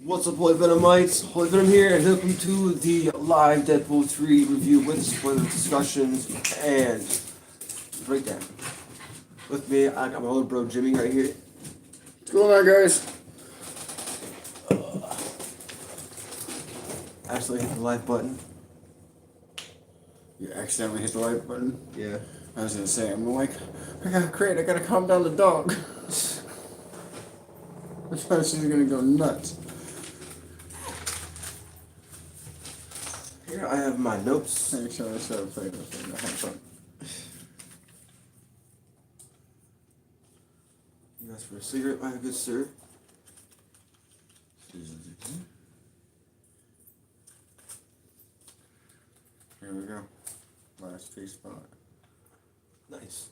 What's up, Holy Venomites? Holy Venom here, and welcome to the live Deadpool 3 review with spoiler discussions and breakdown. With me, I got my older bro Jimmy right here. What's going on, guys? Accidentally hit the like button. You accidentally hit the like button? Yeah. I was gonna say, I'm like, I gotta calm down the dog. I thought she's gonna go nuts. Here I have my notes. Make sure I start playing this thing. Have fun. You asked for a cigarette, my good sir. Here we go. Last piece spot. Nice.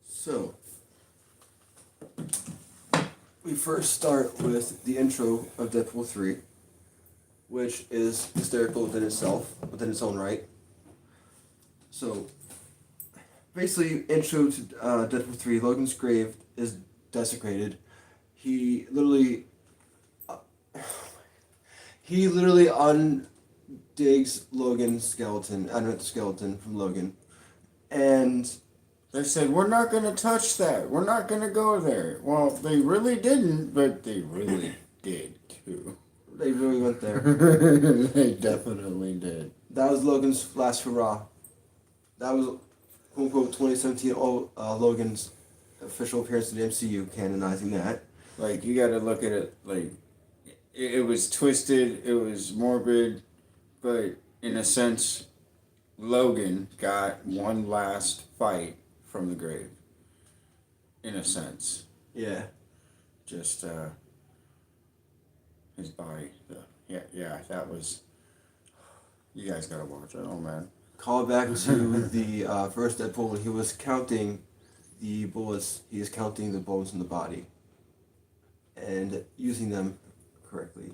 So, we first start with the intro of Deadpool 3, which is hysterical within itself, within its own right. So, basically, intro to Deadpool 3, Logan's grave is desecrated. He literally undigs Logan's skeleton, the skeleton from Logan, and They said, we're not gonna touch that. We're not gonna go there. Well, they really didn't, but they really did, too. they really went there. They definitely did. That was Logan's last hurrah. That was, quote unquote, 2017 Logan's official appearance in the MCU, canonizing that. Like, you gotta look at it, like, it was twisted, it was morbid, but in a sense, Logan got one last fight from the grave. In a sense. Yeah. Just, his body. Yeah, that was... You guys gotta watch it. Oh, man. Call back to the first Deadpool when he was counting the bullets. He is counting the bones in the body. And using them correctly.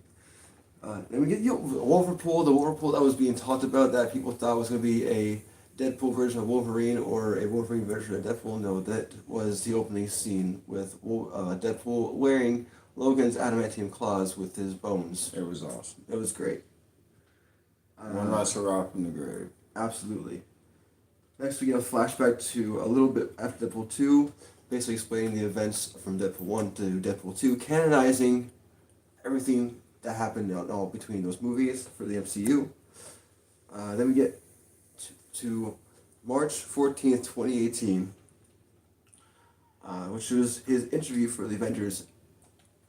Then we get the Wolverpool that was being talked about that people thought was going to be a Deadpool version of Wolverine or a Wolverine version of Deadpool. No, that was the opening scene with Deadpool wearing Logan's adamantium claws with his bones. It was awesome. It was great. One last hurrah from the grave. Absolutely. Next we get a flashback to a little bit after Deadpool 2, basically explaining the events from Deadpool 1 to Deadpool 2, canonizing everything that happened all between those movies for the MCU. Then we get to March 14th, 2018, which was his interview for the Avengers,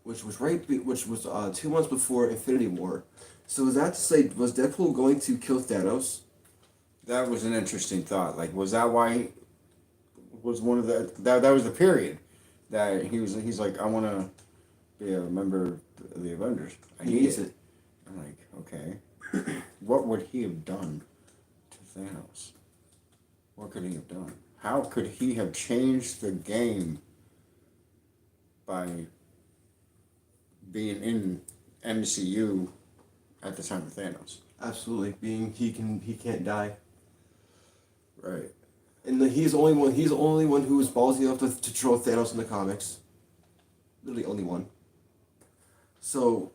which was 2 months before Infinity War. So is that to say, was Deadpool going to kill Thanos? That was an interesting thought. Like, was that why he was one of the... That was the period that he's like, I want to be a member of the Avengers. He needs it. I'm like, okay. What would he have done to Thanos? What could he have done? How could he have changed the game by being in MCU at the time of Thanos? Absolutely, being he can't die. Right. And he's the only one who was ballsy enough to throw Thanos in the comics. Literally only one. So,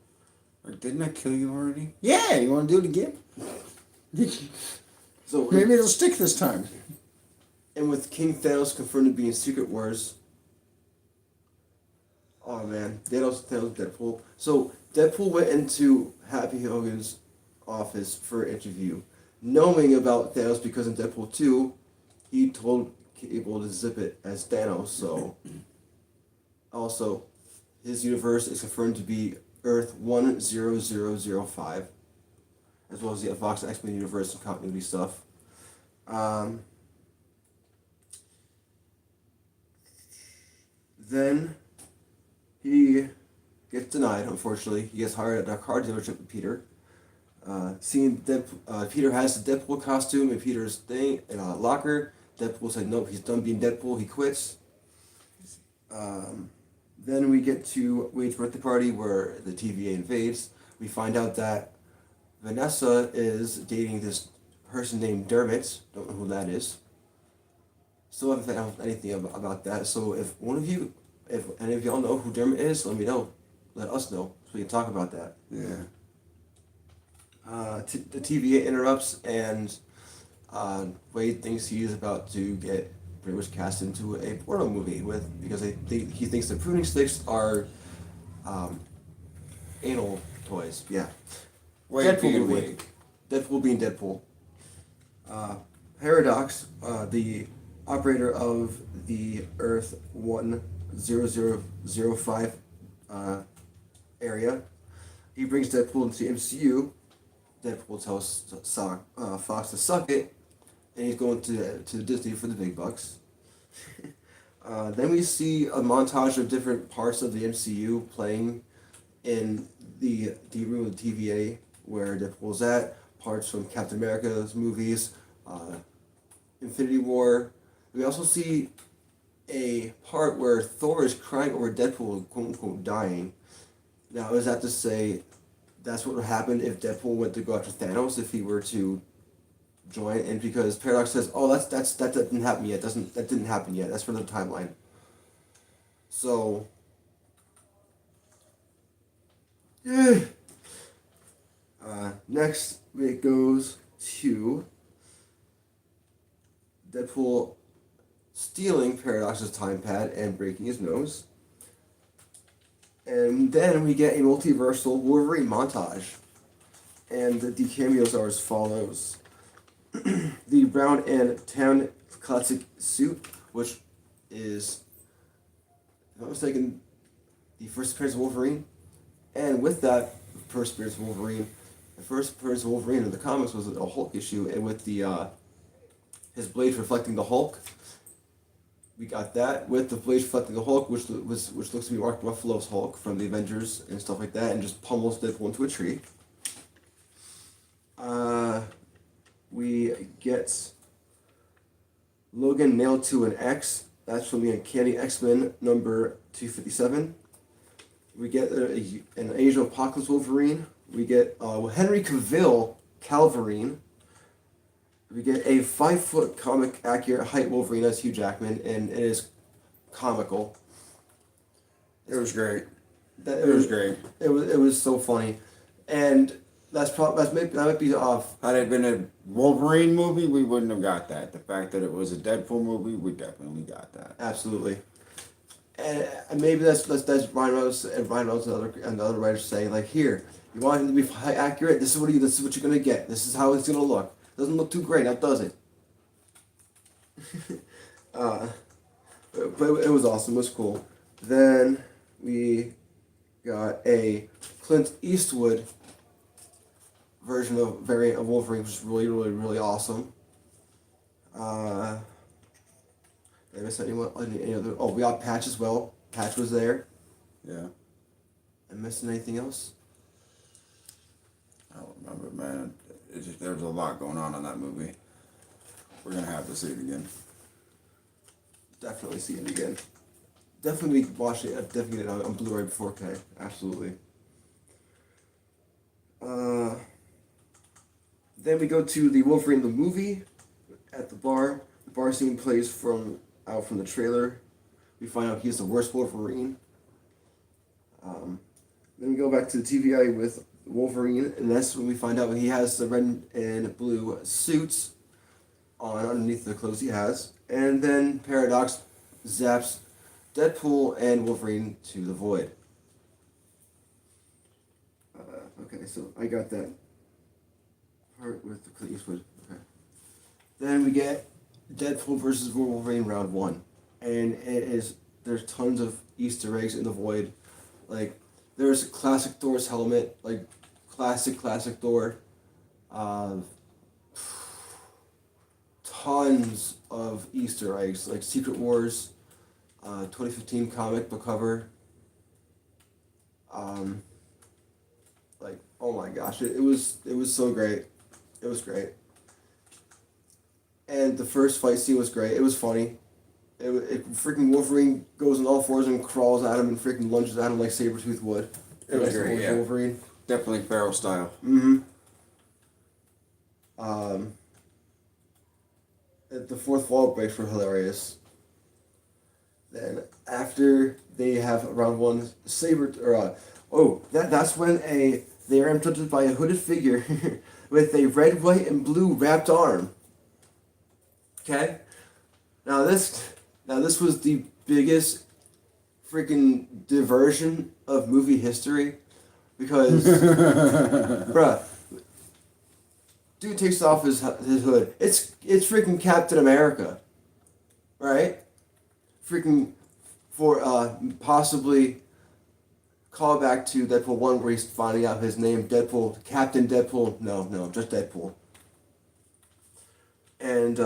Didn't I kill you already? Yeah, you want to do it again? so Maybe it'll stick this time. And with King Thanos confirmed to be in Secret Wars. Oh man, Thanos, Deadpool. So Deadpool went into Happy Hogan's office for an interview, knowing about Thanos because in Deadpool 2, he told Cable to zip it as Thanos. So also, his universe is confirmed to be Earth 10005, as well as the Fox X-Men universe and continuity stuff. Then he gets denied, unfortunately. He gets hired at a car dealership with Peter. Peter has the Deadpool costume in Peter's thing in a locker. Deadpool said nope, he's done being Deadpool, he quits. Then we get to Wade's birthday party where the TVA invades. We find out that Vanessa is dating this person named Dermot. Don't know who that is. Still haven't found out anything about that. So if any of y'all know who Dermot is, let me know. Let us know so we can talk about that. Yeah. The TVA interrupts, and Wade thinks he's about to get pretty much cast into a porno movie because he thinks the pruning sticks are anal toys. Yeah. Wade Deadpool being movie. Wade. Deadpool being Deadpool. Paradox, the operator of the Earth 10005 area, he brings Deadpool into the MCU. Deadpool tells Fox to suck it, and he's going to Disney for the big bucks. Then we see a montage of different parts of the MCU playing in the room of the TVA where Deadpool's at. Parts from Captain America's movies, Infinity War. We also see a part where Thor is crying over Deadpool, quote unquote, dying. Now, is that to say that's what would happen if Deadpool went to go after Thanos if he were to join? And because Paradox says, "Oh, that didn't happen yet. That didn't happen yet. That's for the timeline." So, yeah. Next, it goes to Deadpool stealing Paradox's time pad and breaking his nose. And then we get a multiversal Wolverine montage. And the cameos are as follows. The brown and tan classic suit, which is, if I'm not mistaken, the first appearance of Wolverine. And with that first appearance of Wolverine, the first appearance of Wolverine in the comics was a Hulk issue, and with the his blade reflecting the Hulk, we got that with the blade reflecting the Hulk, which looks to be Mark Ruffalo's Hulk from the Avengers and stuff like that, and just pummels Deadpool into a tree. We get Logan nailed to an X. That's from the Uncanny X-Men number 257. We get an Age of Apocalypse Wolverine. We get Henry Cavill Calverine. We get a 5-foot comic accurate height Wolverine as Hugh Jackman, and it is comical. It was great. It was great. It was so funny, and that might be off. Had it been a Wolverine movie, we wouldn't have got that. The fact that it was a Deadpool movie, we definitely got that. Absolutely. And maybe that's Ryan Reynolds and the other writers saying, like, here, you want him to be high accurate. This is what you're gonna get. This is how it's gonna look. Doesn't look too great, now does it? But it was awesome. It was cool. Then we got a Clint Eastwood variant of Wolverine, which is really, really, really awesome. Did I miss any other? Oh, we got Patch as well. Patch was there. Yeah. Am I missing anything else? I don't remember, man. There was a lot going on in that movie. We're gonna have to see it again. Definitely see it again. Definitely watch it. Definitely get it on Blu-ray 4K. Absolutely. Then we go to the Wolverine the movie at the bar. The bar scene plays from the trailer. We find out he's the worst Wolverine. Then we go back to the TVA with Wolverine, and that's when we find out he has the red and blue suits on underneath the clothes he has. And then Paradox zaps Deadpool and Wolverine to the void. Okay, so I got that part with the Clint Eastwood. Okay. Then we get Deadpool versus Wolverine round 1. And there's tons of Easter eggs in the void. Like, there's classic Thor's helmet, like classic Thor. Tons of Easter eggs, like Secret Wars, 2015 comic book cover. Like, oh my gosh, it was so great. It was great. And the first fight scene was great. It was funny. It freaking Wolverine goes on all fours and crawls at him and freaking lunges at him like Sabretooth would. It was great, yeah. Wolverine. Definitely Pharaoh style. Mm-hmm. the fourth wall breaks were hilarious. Then after they have round one, Saber that's when they are implanted by a hooded figure with a red, white, and blue wrapped arm. Okay, now this was the biggest freaking diversion of movie history because, bruh, dude takes off his hood. It's freaking Captain America, right? Freaking for possibly call back to Deadpool 1 where he's finding out his name, Deadpool, Captain Deadpool. No, just Deadpool. And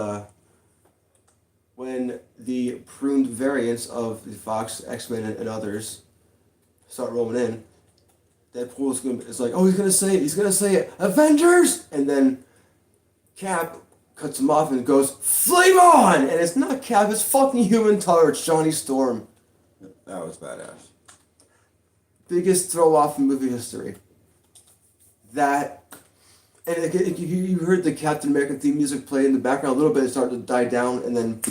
when the pruned variants of the Fox, X-Men, and others start rolling in, Deadpool is like, oh, he's gonna say it, Avengers! And then Cap cuts him off and goes, flame on! And it's not Cap, it's fucking Human Torch, Johnny Storm. That was badass. Biggest throw off in movie history. That, and you heard the Captain America theme music play in the background a little bit, it started to die down, and then,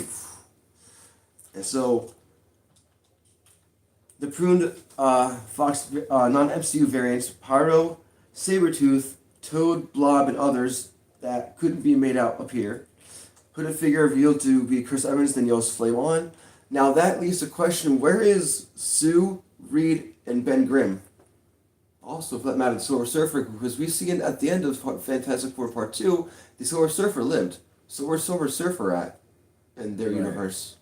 and so, the pruned Fox non-MCU variants, Pyro, Sabretooth, Toad, Blob, and others that couldn't be made out appear. Hooded figure revealed to be Chris Evans, then yells flame on. Now that leaves the question, where is Sue, Reed, and Ben Grimm? Also, for that matter, the Silver Surfer, because we see at the end of Fantastic Four Part 2, the Silver Surfer lived. So where's Silver Surfer at in their universe?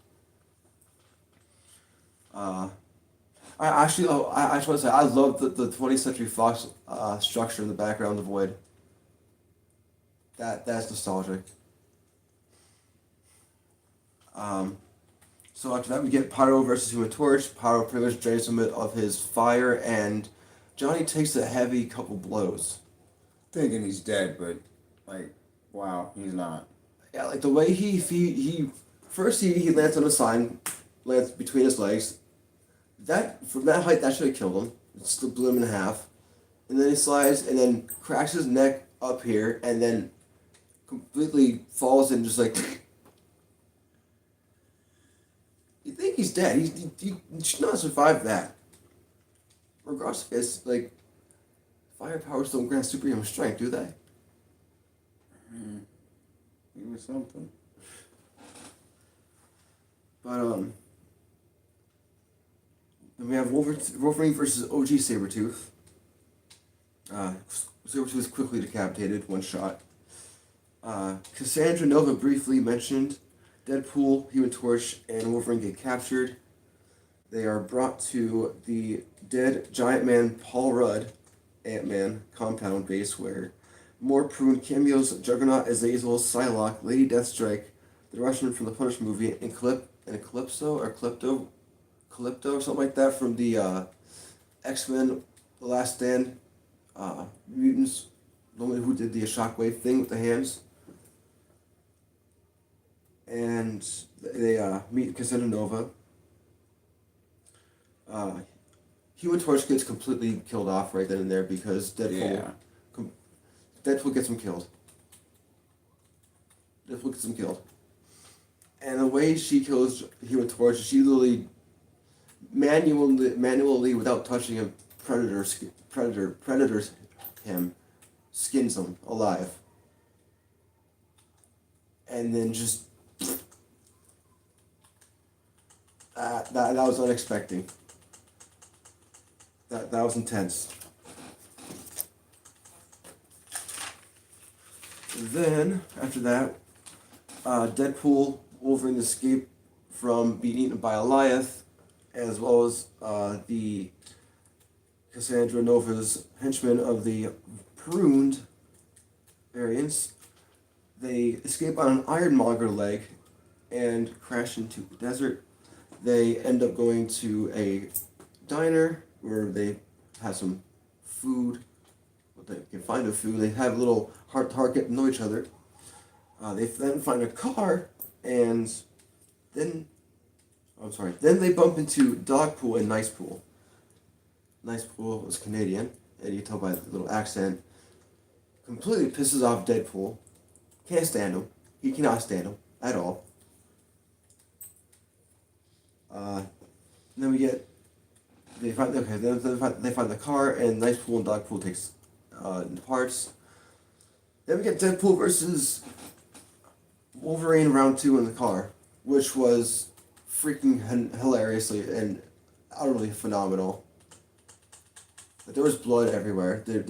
I just want to say, I love the 20th Century Fox structure in the background, the void. That's nostalgic. So after that, we get Pyro versus Human Torch. Pyro pretty much drains him of his fire, and Johnny takes a heavy couple blows. Thinking he's dead, but, like, wow, he's not. Yeah, like the way he first lands on a sign, lands between his legs. That from that height, that should have killed him. It still blew him in half, and then he slides and then cracks his neck up here, and then completely falls and just like. You think he's dead? He should not survive that. Regardless, it's like fire powers don't grant superhuman strength, do they? He was something. But then we have Wolverine versus OG Sabretooth. Sabretooth is quickly decapitated, one shot. Cassandra Nova briefly mentioned. Deadpool, Human Torch, and Wolverine get captured. They are brought to the dead giant man Paul Rudd, Ant-Man, compound base where more pruned cameos, Juggernaut, Azazel, Psylocke, Lady Deathstrike, the Russian from the Punished movie, and Calypso or something like that from the X-Men The Last Stand mutants, the one who did the shockwave thing with the hands. And they meet Cassandra Nova. Human Torch gets completely killed off right then and there because Deadpool gets him killed. Deadpool gets him killed. And the way she kills Human Torch, she literally manually without touching him, predators him, skins him alive. And then just that was unexpected. That was intense. Then after that, Deadpool, Wolverine escape from being eaten by Goliath, as well as the Cassandra Nova's henchmen of the pruned variants. They escape on an ironmonger leg and crash into the desert. They end up going to a diner where they have some food. They can find a food. They have a little heart-to-heart, get to know each other. They then find a car, and then they bump into Dogpool and Nicepool. Nicepool is Canadian, and you can tell by the little accent. Completely pisses off Deadpool. Can't stand him. He cannot stand him at all. Then we get they find the car, and Nicepool and Dogpool takes parts. Then we get Deadpool versus Wolverine round 2 in the car, which was freaking hilariously and utterly phenomenal. But there was blood everywhere. It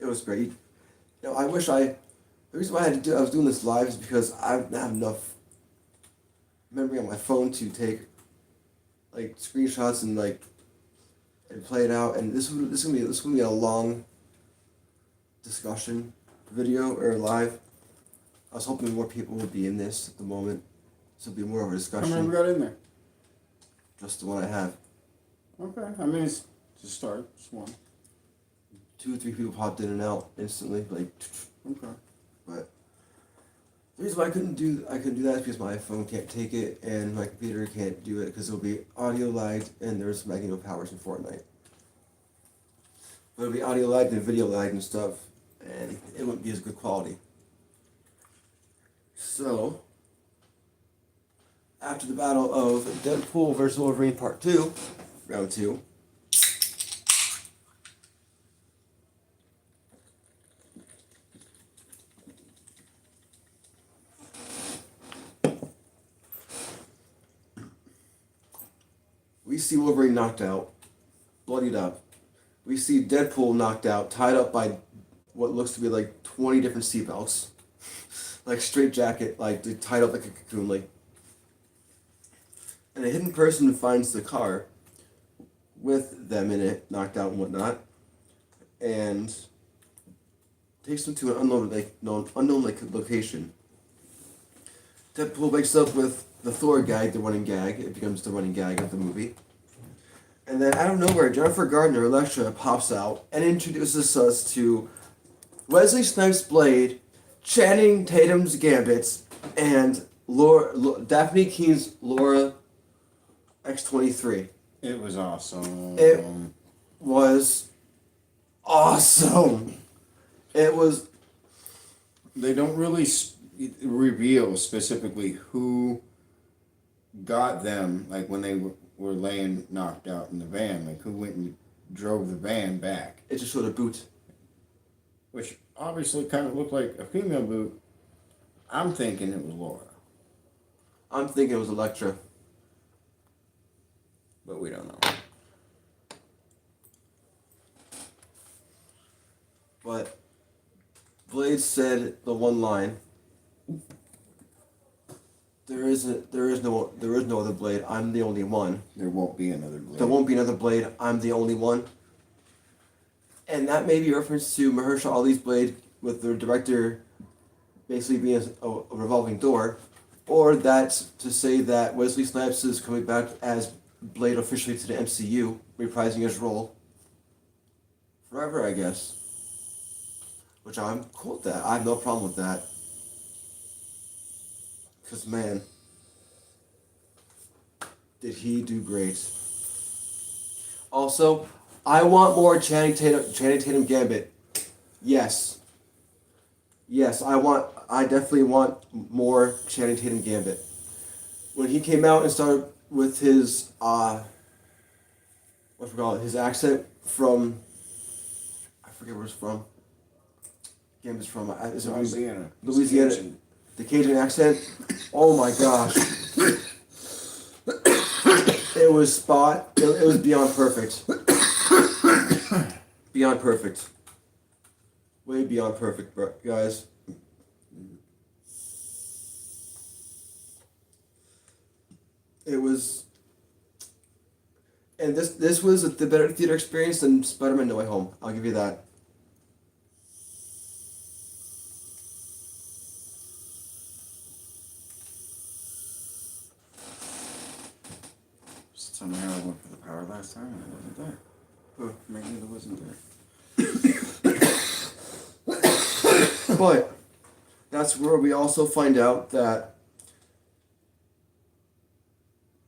was great. You know, I wish the reason why I was doing this live is because I don't have enough memory on my phone to take like screenshots and play it out. And this gonna be a long discussion video or live. I was hoping more people would be in this at the moment. This will be more of a discussion. How many we got in there? Just the one I have. Okay, I mean it's a start. It's one. 2 or 3 people popped in and out instantly, like. Okay. But the reason why I couldn't do that is because my phone can't take it and my computer can't do it because it'll be audio lagged and there's Magneto powers in Fortnite. But it'll be audio lagged and video lagged and stuff, and it wouldn't be as good quality. So, after the battle of Deadpool vs. Wolverine Part 2, Round 2, we see Wolverine knocked out, bloodied up. We see Deadpool knocked out, tied up by what looks to be like 20 different seatbelts. Like straight jacket, like tied up like a cocoon, like. And a hidden person finds the car with them in it, knocked out and whatnot, and takes them to an unknown location. Deadpool wakes up with the Thor gag, the running gag. It becomes the running gag of the movie. And then out of nowhere, Jennifer Gardner, Elektra, pops out and introduces us to Wesley Snipes' Blade, Channing Tatum's Gambit, and Daphne Keene's Laura X-23. It was awesome. It was awesome. It was. They don't really reveal specifically who got them, like when they were laying knocked out in the van, like who went and drove the van back. It just showed a boot. Which obviously kind of looked like a female boot. I'm thinking it was Laura. I'm thinking it was Elektra. But we don't know. But Blade said the one line. There is no other Blade. I'm the only one. There won't be another Blade. There won't be another Blade. I'm the only one. And that may be a reference to Mahershala Ali's Blade, with the director basically being a revolving door, or that's to say that Wesley Snipes is coming back as Blade officially to the MCU, reprising his role forever, I guess. Which I'm cool with that. I have no problem with that. Because, man, did he do great. Also, I want more Channing Tatum Gambit. Yes. Yes, I definitely want more Channing Tatum Gambit. When he came out and started with his, his accent from, I forget where it's from. Gambit's from, is it Louisiana. Louisiana. The Cajun accent. Oh my gosh. It was it was beyond perfect. Beyond perfect. Way beyond perfect, bro, guys. It was, and this was the better theater experience than Spider-Man No Way Home. I'll give you that. Somehow I went for the power last time and it wasn't there. Huh. Maybe it wasn't there. But that's where we also find out that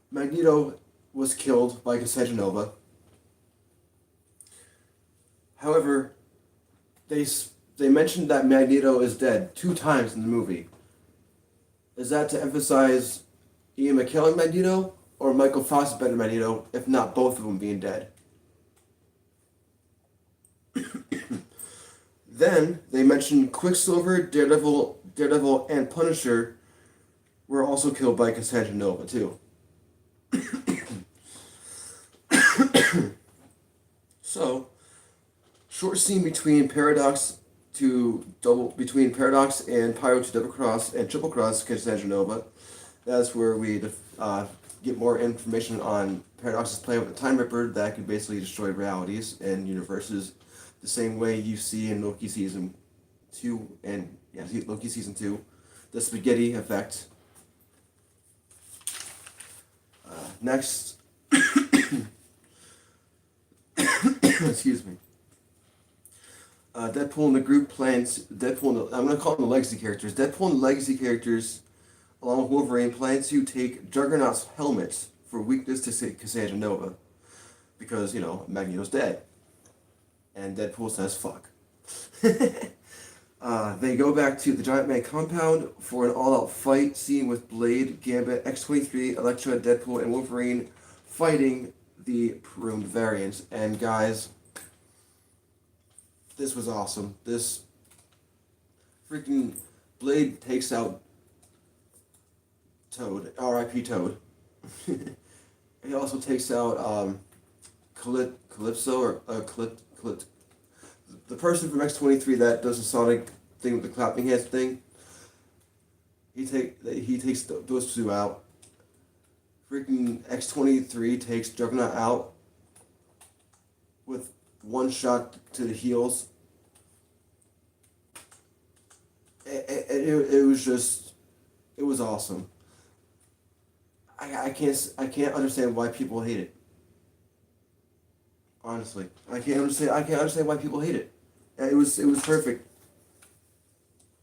Magneto was killed by Cassandra Nova. However, they they mentioned that Magneto is dead 2 times in the movie. Is that to emphasize Ian McKellen Magneto or Michael Fassbender Magneto, if not both of them being dead? Then they mentioned Quicksilver, Daredevil, and Punisher were also killed by Cassandra Nova too. So, short scene between Paradox and Pyro to double cross and triple cross Cassandra Nova. That's where we get more information on Paradox's plan with the Time Ripper that could basically destroy realities and universes, the same way you see in Loki season 2 and Loki season 2, the spaghetti effect. Next, excuse me. Deadpool and the group plans. I'm going to call them the legacy characters. Deadpool and the legacy characters, along with Wolverine, plan to take Juggernaut's helmet for weakness to Cassandra Nova, because Magneto's dead, and Deadpool says fuck. They go back to the Giant Man compound for an all-out fight scene with Blade, Gambit, X-23, Elektra, Deadpool, and Wolverine fighting the pruned variants. And guys, this was awesome. This freaking Blade takes out Toad, R.I.P. Toad. He also takes out Calypso or the person from X-23 that does the Sonic thing with the clapping hands thing. He takes those 2 out. Freaking X-23 takes Juggernaut out with 1 shot to the heels. It was awesome. I can't understand why people hate it. Honestly, I can't understand why people hate it. It was perfect.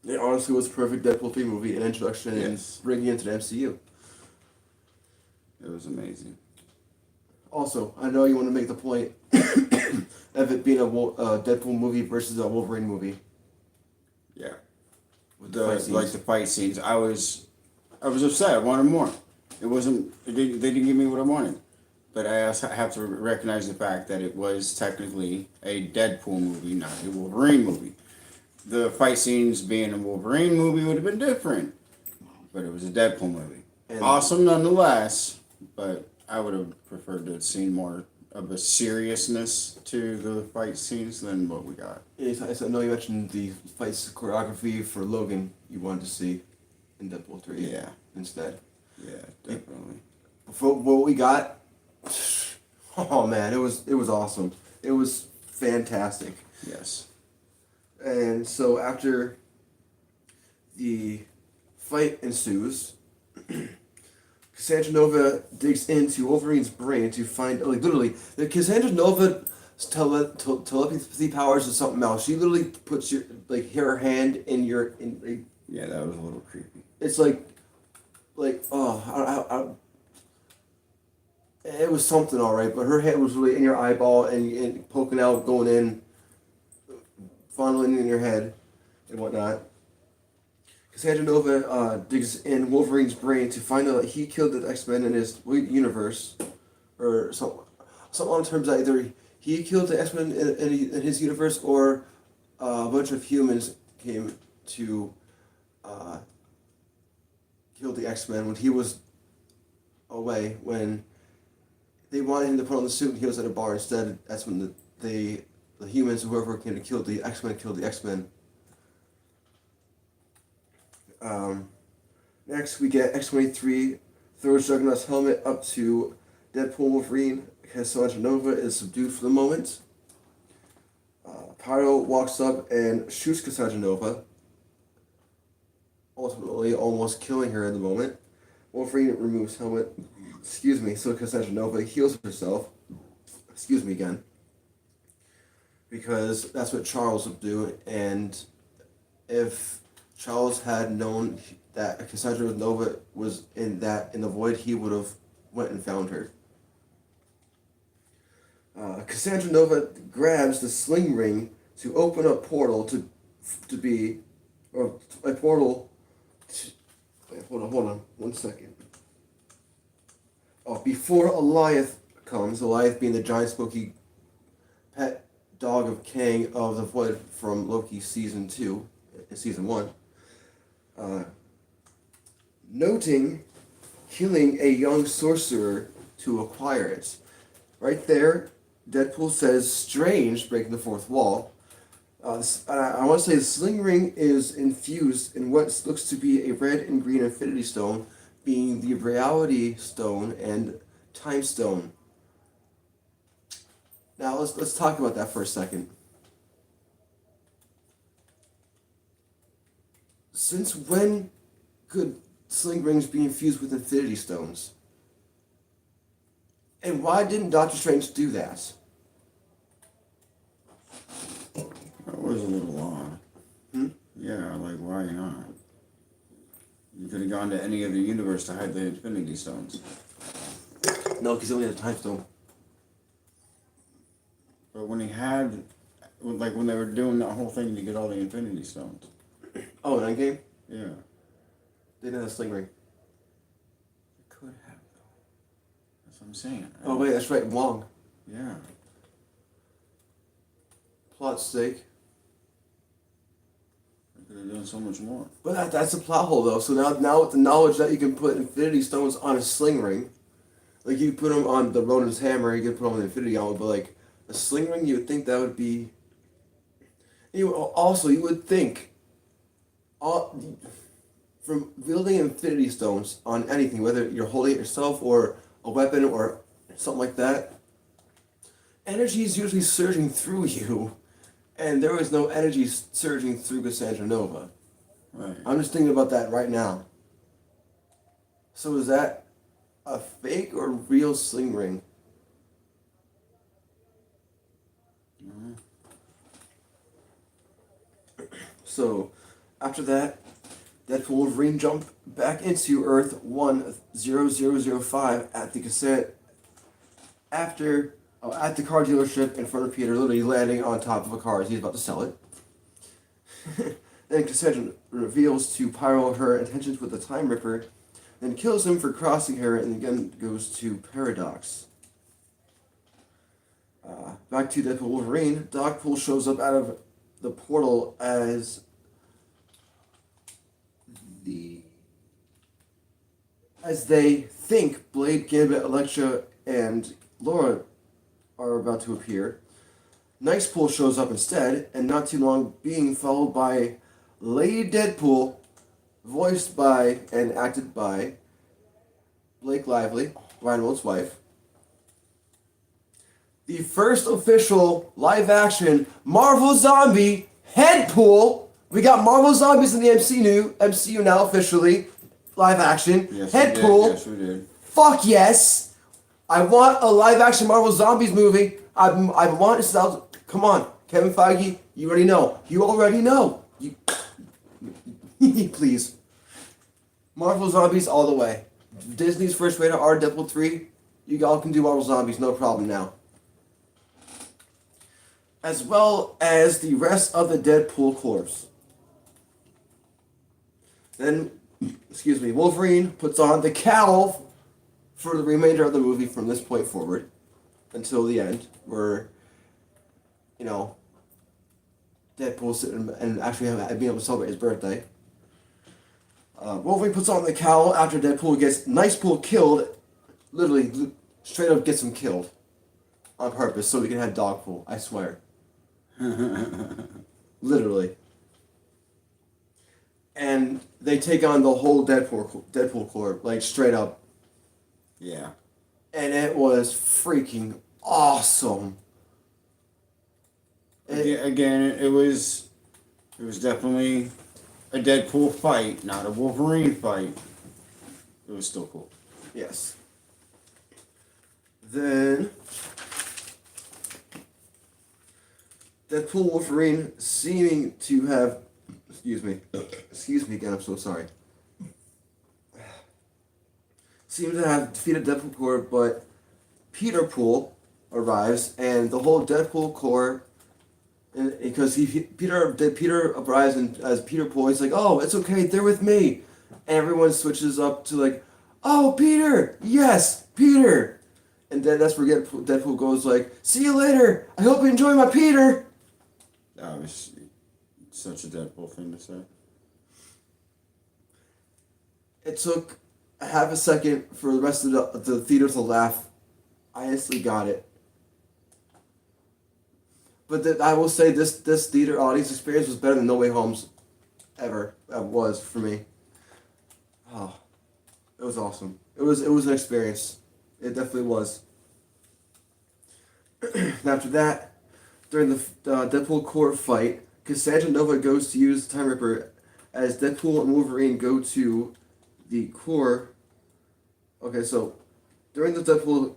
It honestly was a perfect Deadpool 3 movie, an introduction and bringing it into the MCU. It was amazing. Also, I know you want to make the point of it being a Deadpool movie versus a Wolverine movie. Yeah. With the fight scenes, I was upset. I wanted more. They didn't give me what I wanted. But I also have to recognize the fact that it was technically a Deadpool movie, not a Wolverine movie. The fight scenes being a Wolverine movie would have been different, but it was a Deadpool movie. And awesome nonetheless, but I would have preferred to have seen more of a seriousness to the fight scenes than what we got. I know you mentioned the fights choreography for Logan you wanted to see in Deadpool 3 instead. Yeah, definitely. For what we got, oh man, it was awesome. It was fantastic. Yes. And so after the fight ensues, Cassandra Nova digs into Wolverine's brain to find, literally, the Cassandra Nova's telepathy powers is something else. She literally puts her hand in your, yeah, that was a little creepy. It's it was something alright, but her hand was really in your eyeball and poking out, going in, funneling in your head and whatnot. Cassandra Nova digs in Wolverine's brain to find out that he killed the X-Men in his universe, or something along the terms that either he killed the X-Men in his universe, or a bunch of humans came to kill the X-Men when he was away, when they wanted him to put on the suit and he was at a bar instead. That's when the humans, whoever came to kill the X-Men, killed the X-Men. Next, we get X-23 throws Juggernaut's helmet up to Deadpool Wolverine. Cassandra Nova is subdued for the moment. Pyro walks up and shoots Cassandra Nova, ultimately almost killing her in the moment. Wolverine removes helmet, so Cassandra Nova heals herself. Excuse me again. Because that's what Charles would do, and if Charles had known that Cassandra Nova was in the void, he would have went and found her. Cassandra Nova grabs the sling ring to open a portal to be, or a portal. Wait, hold on, 1 second. Oh, before Goliath comes, Goliath being the giant spooky pet dog of Kang of the Void from Loki season 1. Noting killing a young sorcerer to acquire it. Right there, Deadpool says, "Strange," breaking the fourth wall. I want to say the sling ring is infused in what looks to be a red and green infinity stone, being the reality stone and time stone. Now let's talk about that for a second. Since when could sling rings be infused with infinity stones? And why didn't Doctor Strange do that? That was a little odd. Yeah, like, why not? You could have gone to any other universe to hide the Infinity Stones. No, because he only had a time stone. But when he had, like, when they were doing that whole thing to get all the Infinity Stones. Oh, in Endgame? Yeah. They didn't have a sling ring. They could have, though. That's what I'm saying. Right? Oh, wait, that's right, Wong. Yeah. Plot sake. They could have done so much more. But that's a plot hole, though. So now with the knowledge that you can put Infinity Stones on a sling ring, like you put them on the Ronin's hammer, you could put them on the Infinity Gauntlet, but like a sling ring, you would think that would be. You would think, from wielding Infinity Stones on anything, whether you're holding it yourself or a weapon or something like that, energy is usually surging through you, and there was no energy surging through Cassandra Nova. Right. I'm just thinking about that right now. So is that a fake or real sling ring? Mm-hmm. So, after that, Deadpool and Wolverine jump back into Earth 10005 at the cassette at the car dealership in front of Peter, literally landing on top of a car as he's about to sell it. Then Cassandra reveals to Pyro her intentions with the Time Ripper, then kills him for crossing her, and again goes to Paradox. Back to Deadpool Wolverine, Dogpool shows up out of the portal as they think Blade, Gambit, Elektra, and Laura are about to appear. Nicepool shows up instead, and not too long being followed by Lady Deadpool, voiced by and acted by Blake Lively, Ryan Reynolds' wife. The first official live-action Marvel Zombie Headpool. We got Marvel Zombies in the MCU now officially. Live-action. Yes, Headpool. Yes, we did. Fuck yes. I want a live-action Marvel Zombies movie. I want it. Come on, Kevin Feige. You already know. You already know. Please. Marvel Zombies all the way. Disney's first rated R, Deadpool 3. You all can do Marvel Zombies, no problem now. As well as the rest of the Deadpool corps. Then, Wolverine puts on the cowl for the remainder of the movie from this point forward until the end, where, Deadpool's sitting and actually being able to celebrate his birthday. Wolverine puts on the cowl after Deadpool gets Nicepool killed, literally straight up gets him killed on purpose so we can have Dogpool, I swear. Literally. And they take on the whole Deadpool Corps, like straight up. Yeah. And it was freaking awesome. It was definitely a Deadpool fight, not a Wolverine fight. It was still cool. Yes. Then Deadpool Wolverine seeming to have excuse me again, I'm so sorry. Seems to have defeated Deadpool Corps, but Peter Pool arrives and the whole Deadpool Corps and because Peter arrives and as Peter Paul, he's like, "Oh, it's okay, they're with me," and everyone switches up to like, "Oh, Peter, yes, Peter," and then that's where Deadpool goes like, "See you later. I hope you enjoy my Peter." That was such a Deadpool thing to say. It took a half a second for the rest of the theater to laugh. I instantly got it. But I will say this theater audience experience was better than No Way Home's ever. That was for me. Oh, it was awesome. It was an experience. It definitely was. And after that, during the Deadpool court fight, Cassandra Nova goes to use Time Ripper as Deadpool and Wolverine go to the core. Okay, so during the Deadpool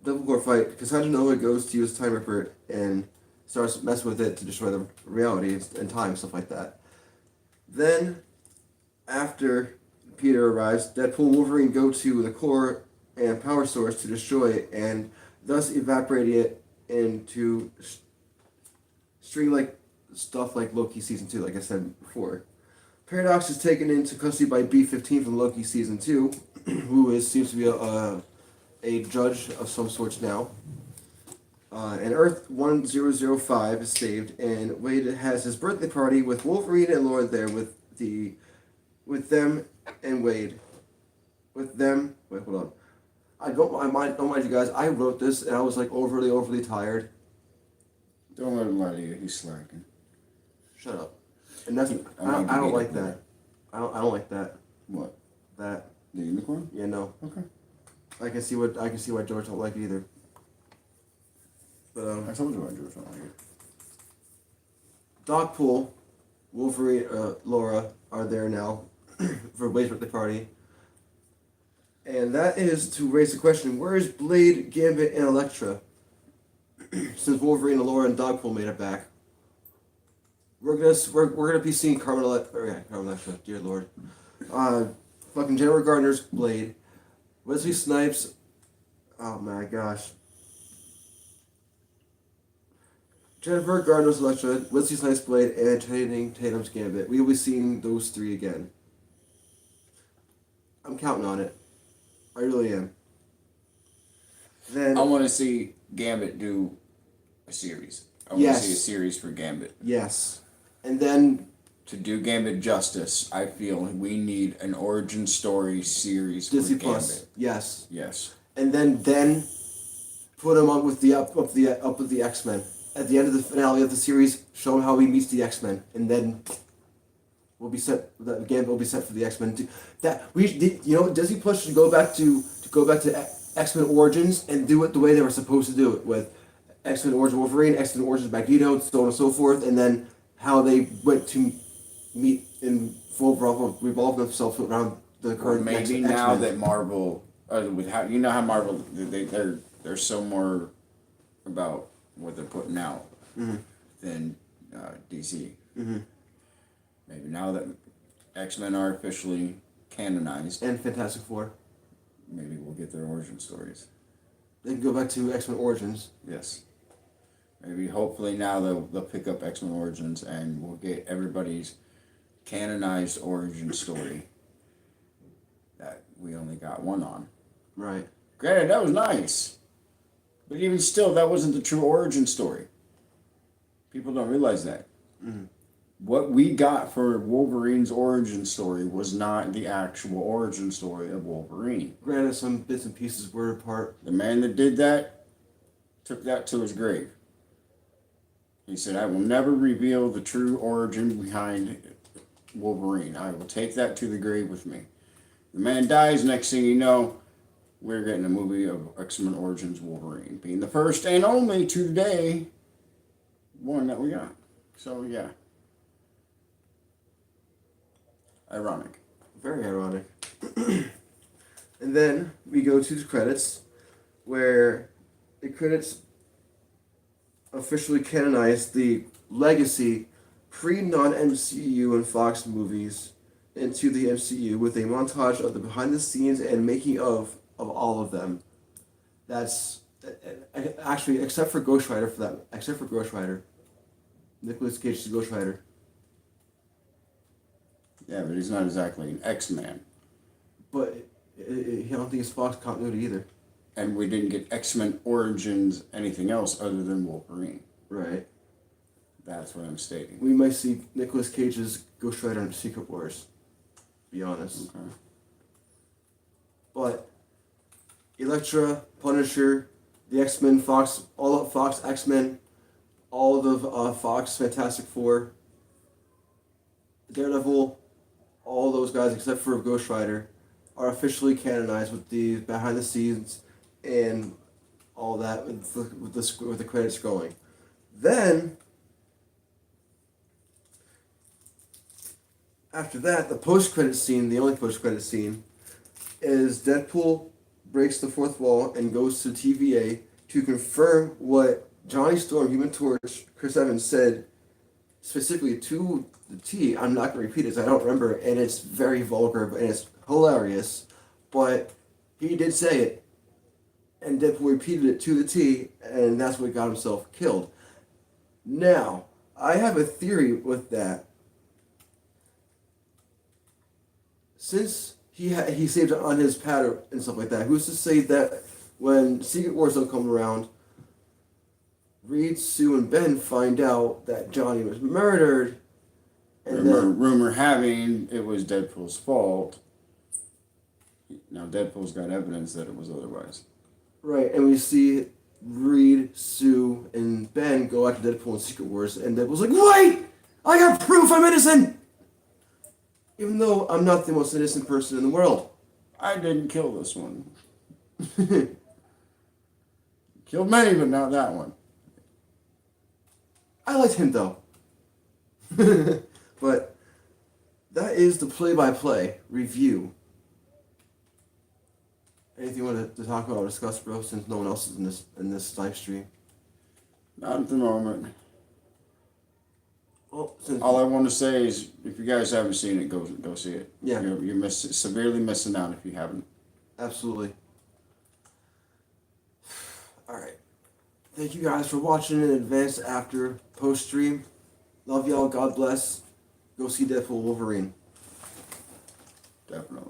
core fight, Cassandra Nova goes to use Time Ripper and starts messing with it to destroy the reality and time, stuff like that. Then, after Peter arrives, Deadpool and Wolverine go to the core and power source to destroy it and thus evaporate it into string like stuff like Loki Season 2, like I said before. Paradox is taken into custody by B-15 from Loki Season 2, who seems to be a judge of some sorts now. And Earth 1005 is saved, and Wade has his birthday party with Wolverine and Laura there with them and Wade. With them, wait, hold on. Don't mind you guys. I wrote this and I was like overly tired. Don't let him lie to you. He's slacking. Shut up. And that's I don't like that. I don't like that. What? That. The unicorn? Yeah, no. Okay. I can see why George don't like it either. But I told you why George don't like it. Dogpool, Wolverine, Laura are there now for Wade's birthday party. And that is to raise the question, where is Blade, Gambit, and Elektra? Since Wolverine and Laura and Dogpool made it back. We're gonna be seeing Carmen Electra, dear Lord. Fucking Jennifer Gardner's Blade. Wesley Snipes, oh my gosh. Jennifer Gardner's Elektra, Wesley Snipes' Blade, and Channing Tatum's Gambit. We will be seeing those three again. I'm counting on it. I really am. Then I want to see Gambit do a series. I want to see a series for Gambit. Yes. And then to do Gambit justice, I feel we need an origin story series Disney for Plus. Gambit. Yes. Yes. And then put him up with the X-Men. At the end of the finale of the series, show him how he meets the X-Men, and then we'll be set. The Gambit will be set for the X-Men. Disney Plus should go back to X-Men Origins and do it the way they were supposed to do it, with X-Men Origins Wolverine, X-Men Origins Magneto, so on and so forth, and then how they went to meet in full revolve themselves around the current maybe X-Men. Now that Marvel, with how how Marvel they're so more about what they're putting out than DC. Mm-hmm. Maybe now that X-Men are officially canonized, And Fantastic Four. maybe we'll get their origin stories. They can go back to X-Men Origins. Yes. Maybe hopefully now they'll pick up X-Men Origins and we'll get everybody's canonized origin story that we only got one on. Right. Granted, that was nice. But even still, that wasn't the true origin story. People don't realize that. Mm-hmm. What we got for Wolverine's origin story was not the actual origin story of Wolverine. Granted, some bits and pieces were apart. The man that did that took that to his grave. He said, I will never reveal the true origin behind Wolverine. I will take that to the grave with me. The man dies, next thing you know, we're getting a movie of X-Men Origins Wolverine, being the first and only to today one that we got. So, yeah. Ironic. Very ironic. And then we go to the credits, where the credits officially canonized the legacy pre-non-MCU and Fox movies into the MCU with a montage of the behind-the-scenes and making of all of them. That's actually except for Ghost Rider. Nicolas Cage is Ghost Rider. Yeah, but he's not exactly an X-Man. But I don't think it's Fox continuity either. And we didn't get X-Men Origins, anything else other than Wolverine. Right. That's what I'm stating. We might see Nicolas Cage's Ghost Rider in Secret Wars. Be honest. Okay. But Elektra, Punisher, the X-Men, Fox, all of Fox X-Men, all of the Fox Fantastic Four, Daredevil, all those guys except for Ghost Rider are officially canonized with the behind the scenes and all that with the credits going. Then after that, the post-credit scene, the only post-credit scene, is Deadpool breaks the fourth wall and goes to TVA to confirm what Johnny Storm, Human Torch, Chris Evans said specifically to the T. I'm not going to repeat it because I don't remember, and it's very vulgar, and it's hilarious, but he did say it, and Deadpool repeated it to the T, and that's what got himself killed. Now, I have a theory with that. Since he saved it on his pad and stuff like that, who's to say that when Secret Wars don't come around, Reed, Sue, and Ben find out that Johnny was murdered, and rumor having it was Deadpool's fault. Now Deadpool's got evidence that it was otherwise. Right, and we see Reed, Sue, and Ben go after Deadpool in Secret Wars, and Deadpool's like, "Wait! I got proof I'm innocent!" Even though I'm not the most innocent person in the world. I didn't kill this one. Killed many, but not that one. I liked him though. But that is the play-by-play review. Anything you want to talk about or discuss, bro, since no one else is in this live stream? Not at the moment. Well, all I want to say is, if you guys haven't seen it, go see it. Yeah. You're severely missing out if you haven't. Absolutely. Alright. Thank you guys for watching in advance, after, post-stream. Love y'all. God bless. Go see Deadpool Wolverine. Definitely.